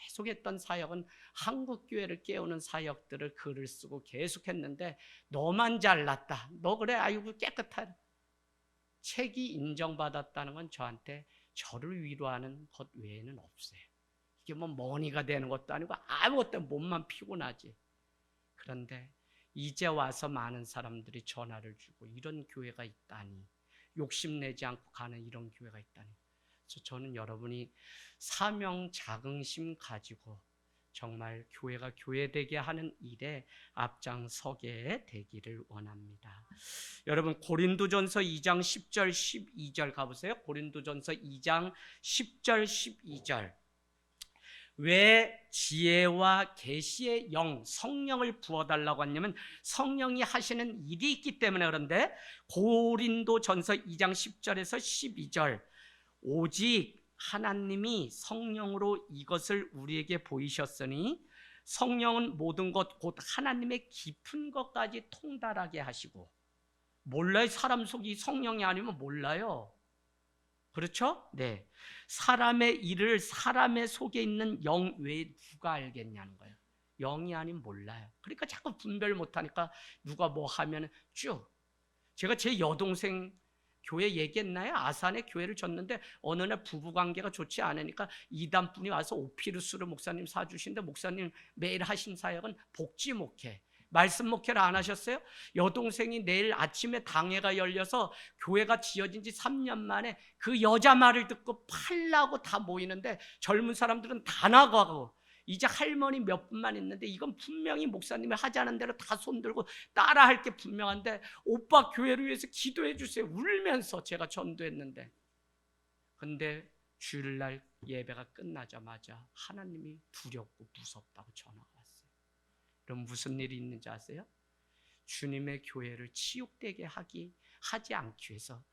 계속했던 사역은 한국교회를 깨우는 사역들을 글을 쓰고 계속했는데 너만 잘났다. 너 그래 아이고 깨끗하다. 책이 인정받았다는 건 저한테 저를 위로하는 것 외에는 없어요. 이게 뭐 머니가 되는 것도 아니고 아무것도 몸만 피곤하지. 그런데 이제 와서 많은 사람들이 전화를 주고 이런 교회가 있다니 욕심내지 않고 가는 이런 교회가 있다니. 그래서 저는 여러분이 사명 자긍심 가지고 정말 교회가 교회되게 하는 일에 앞장서게 되기를 원합니다. 여러분 고린도전서 2장 10절 12절 가보세요. 고린도전서 2장 10절 12절. 왜 지혜와 계시의 영, 성령을 부어달라고 하냐면 성령이 하시는 일이 있기 때문에. 그런데 고린도전서 2장 10절에서 12절 오직 하나님이 성령으로 이것을 우리에게 보이셨으니 성령은 모든 것 곧 하나님의 깊은 것까지 통달하게 하시고. 몰라요. 사람 속이 성령이 아니면 몰라요. 그렇죠? 네. 사람의 일을 사람의 속에 있는 영 외에 누가 알겠냐는 거예요. 영이 아니면 몰라요. 그러니까 자꾸 분별 못하니까 누가 뭐 하면 쭉. 제가 제 여동생 교회 얘기했나요? 아산에 교회를 졌는데 어느 날 부부관계가 좋지 않으니까 이단분이 와서 오피루스를 목사님 사주신데 목사님 매일 하신 사역은 복지 목회. 말씀 목회를 안 하셨어요? 여동생이 내일 아침에 당회가 열려서 교회가 지어진 지 3년 만에 그 여자 말을 듣고 팔라고 다 모이는데 젊은 사람들은 다 나가고 이제 할머니 몇 분만 있는데 이건 분명히 목사님이 하자는 대로 다 손들고 따라할 게 분명한데 오빠 교회를 위해서 기도해 주세요. 울면서 제가 전도했는데 근데 주일날 예배가 끝나자마자 하나님이 두렵고 무섭다고 전화가 왔어요. 그럼 무슨 일이 있는지 아세요? 주님의 교회를 치욕되게 하지 않기 위해서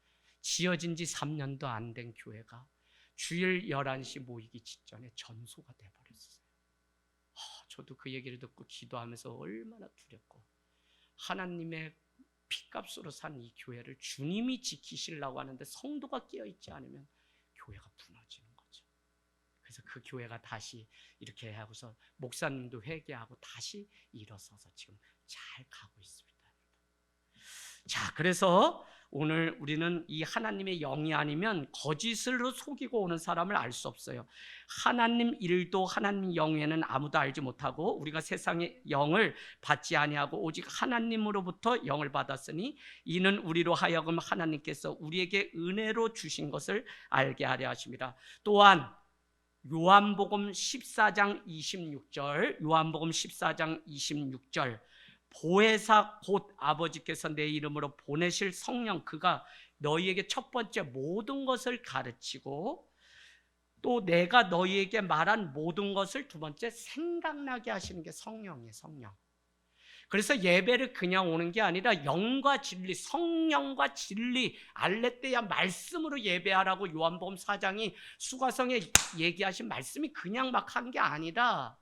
지어진 지 3년도 안 된 교회가 주일 11시 모이기 직전에 전소가 돼버렸어요. 저도 그 얘기를 듣고 기도하면서 얼마나 두렵고, 하나님의 피값으로 산 이 교회를 주님이 지키시려고 하는데 성도가 깨어있지 않으면 교회가 무너지는 거죠. 그래서 그 교회가 다시 이렇게 하고서 목사님도 회개하고 다시 일어서서 지금 잘 가고 있습니다. 자, 그래서 오늘 우리는 이 하나님의 영이 아니면 거짓으로 속이고 오는 사람을 알 수 없어요. 하나님 일도 하나님 영에는 아무도 알지 못하고 우리가 세상의 영을 받지 아니하고 오직 하나님으로부터 영을 받았으니 이는 우리로 하여금 하나님께서 우리에게 은혜로 주신 것을 알게 하려 하십니다. 또한 요한복음 14장 26절, 요한복음 14장 26절, 보혜사 곧 아버지께서 내 이름으로 보내실 성령, 그가 너희에게 첫 번째 모든 것을 가르치고 또 내가 너희에게 말한 모든 것을 두 번째 생각나게 하시는 게 성령이에요. 성령. 그래서 예배를 그냥 오는 게 아니라 영과 진리, 성령과 진리, 알레theia 말씀으로 예배하라고 요한복음 4장이 수가성에 얘기하신 말씀이 그냥 막 한 게 아니라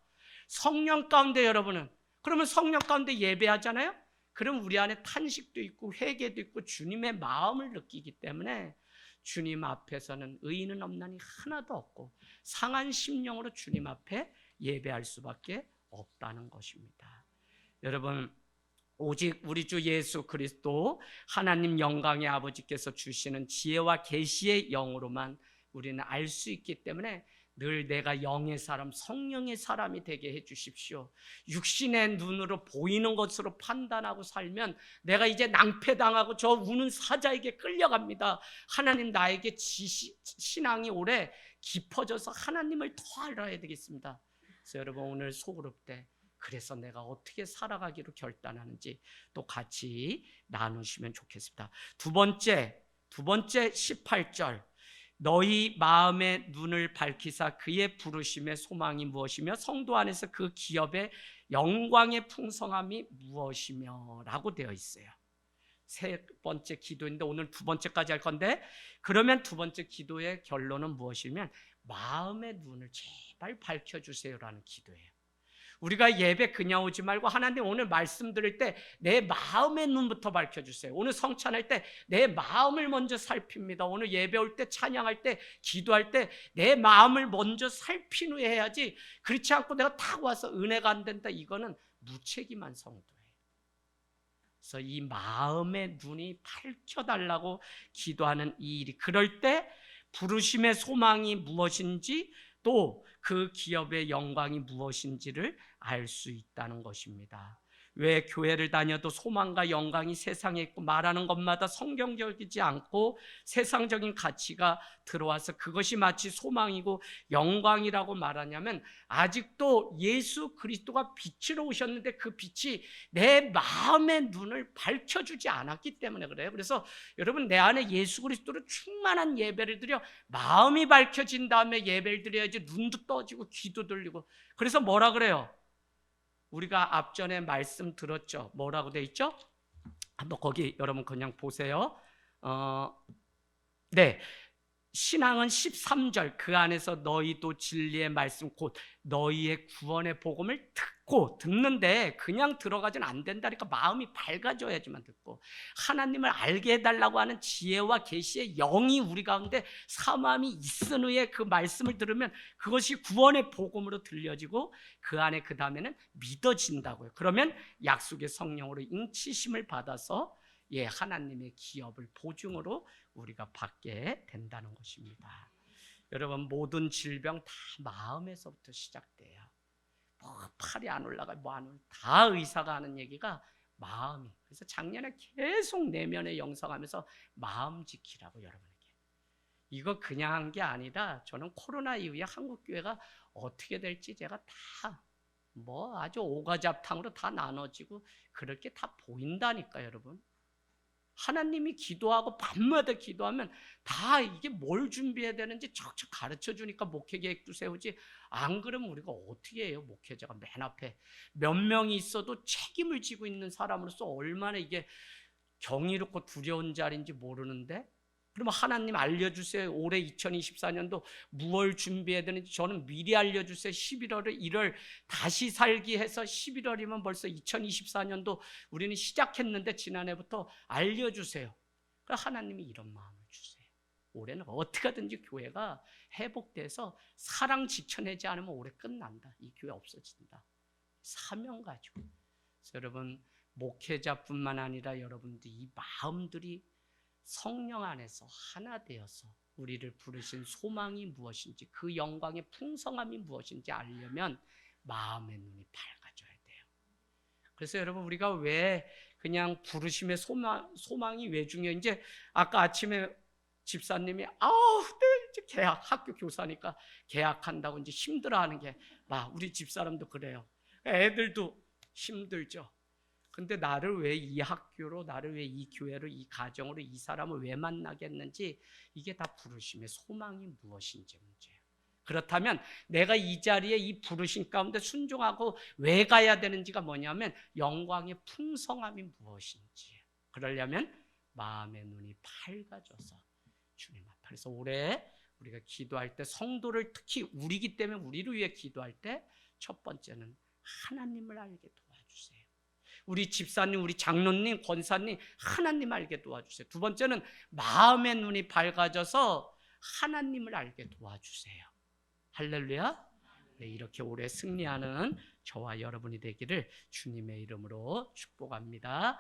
성령 가운데, 여러분은 그러면 성령 가운데 예배하잖아요. 그럼 우리 안에 탄식도 있고 회개도 있고 주님의 마음을 느끼기 때문에 주님 앞에서는 의인은 없나니 하나도 없고 상한 심령으로 주님 앞에 예배할 수밖에 없다는 것입니다. 여러분, 오직 우리 주 예수 그리스도 하나님 영광의 아버지께서 주시는 지혜와 계시의 영으로만 우리는 알 수 있기 때문에 늘 내가 영의 사람, 성령의 사람이 되게 해 주십시오. 육신의 눈으로 보이는 것으로 판단하고 살면 내가 이제 낭패당하고 저 우는 사자에게 끌려갑니다. 하나님, 나에게 신앙이 오래 깊어져서 하나님을 더 알아야 되겠습니다. 그래서 여러분, 오늘 소그룹 때 그래서 내가 어떻게 살아가기로 결단하는지 또 같이 나누시면 좋겠습니다. 두 번째 18절, 너희 마음의 눈을 밝히사 그의 부르심의 소망이 무엇이며 성도 안에서 그 기업의 영광의 풍성함이 무엇이며 라고 되어 있어요. 세 번째 기도인데 오늘 두 번째까지 할 건데, 그러면 두 번째 기도의 결론은 무엇이면 마음의 눈을 제발 밝혀주세요라는 기도예요. 우리가 예배 그냥 오지 말고 하나님 오늘 말씀 들을 때 내 마음의 눈부터 밝혀주세요. 오늘 성찬할 때 내 마음을 먼저 살핍니다. 오늘 예배 올 때, 찬양할 때, 기도할 때 내 마음을 먼저 살핀 후에 해야지, 그렇지 않고 내가 딱 와서 은혜가 안 된다, 이거는 무책임한 성도예요. 그래서 이 마음의 눈이 밝혀달라고 기도하는 이 일이, 그럴 때 부르심의 소망이 무엇인지 또 그 기업의 영광이 무엇인지를 알 수 있다는 것입니다. 왜 교회를 다녀도 소망과 영광이 세상에 있고 말하는 것마다 성경적이지 않고 세상적인 가치가 들어와서 그것이 마치 소망이고 영광이라고 말하냐면, 아직도 예수 그리스도가 빛으로 오셨는데 그 빛이 내 마음의 눈을 밝혀주지 않았기 때문에 그래요. 그래서 여러분, 내 안에 예수 그리스도로 충만한 예배를 드려 마음이 밝혀진 다음에 예배를 드려야지 눈도 떠지고 귀도 들리고. 그래서 뭐라 그래요? 우리가 앞전에 말씀 들었죠. 뭐라고 돼 있죠? 한번 거기 여러분 그냥 보세요. 네, 신앙은 13절, 그 안에서 너희도 진리의 말씀 곧 너희의 구원의 복음을 듣는데 그냥 들어가진 안 된다니까. 마음이 밝아져야지만 듣고, 하나님을 알게 해달라고 하는 지혜와 계시의 영이 우리 가운데 사모함이 있은 후에 그 말씀을 들으면 그것이 구원의 복음으로 들려지고 그 안에 그 다음에는 믿어진다고요. 그러면 약속의 성령으로 인치심을 받아서 하나님의 기업을 보증으로 우리가 받게 된다는 것입니다. 여러분, 모든 질병 다 마음에서부터 시작돼요. 팔이 안 올라가 다 의사가 하는 얘기가 마음이. 그래서 작년에 계속 내면의 영성하면서 마음 지키라고 여러분에게. 이거 그냥 한 게 아니라 저는 코로나 이후에 한국 교회가 어떻게 될지 제가 다 아주 오가잡탕으로 다 나눠지고 그렇게 다 보인다니까. 여러분, 하나님이 기도하고 밤마다 기도하면 다 이게 뭘 준비해야 되는지 척척 가르쳐 주니까 목회 계획도 세우지, 안 그러면 우리가 어떻게 해요? 목회자가 맨 앞에 몇 명이 있어도 책임을 지고 있는 사람으로서 얼마나 이게 경이롭고 두려운 자리인지 모르는데, 그러면 하나님 알려주세요. 올해 2024년도 무엇을 준비해야 되는지 저는 미리 알려주세요. 11월을 1월 다시 살기 해서 11월이면 벌써 2024년도 우리는 시작했는데 지난해부터 알려주세요. 그러니까 하나님이 이런 마음을 주세요. 올해는 어떻게 하든지 교회가 회복돼서 사랑 지켜내지 않으면 올해 끝난다. 이 교회 없어진다. 사명 가지고. 그래서 여러분, 목회자뿐만 아니라 여러분들 이 마음들이 성령 안에서 하나 되어서 우리를 부르신 소망이 무엇인지, 그 영광의 풍성함이 무엇인지 알려면 마음의 눈이 밝아져야 돼요. 그래서 여러분, 우리가 왜 그냥 부르심의 소망이 왜 중요한지, 아까 아침에 집사님이 이제 학교 교사니까 계약한다고 이제 힘들어하는 게, 우리 집사람도 그래요. 애들도 힘들죠. 근데 나를 왜 이 학교로, 나를 왜 이 교회로, 이 가정으로, 이 사람을 왜 만나게 했는지, 이게 다 부르심의 소망이 무엇인지 문제예요. 그렇다면 내가 이 자리에 이 부르심 가운데 순종하고 왜 가야 되는지가 뭐냐면 영광의 풍성함이 무엇인지. 그러려면 마음의 눈이 밝아져서 주님 앞에. 그래서 올해 우리가 기도할 때, 성도를 특히 우리기 때문에 우리를 위해 기도할 때 첫 번째는 하나님을 알게 도와주세요. 우리 집사님, 우리 장로님, 권사님, 하나님 알게 도와주세요. 두 번째는 마음의 눈이 밝아져서 하나님을 알게 도와주세요. 할렐루야. 네, 이렇게 올해 승리하는 저와 여러분이 되기를 주님의 이름으로 축복합니다.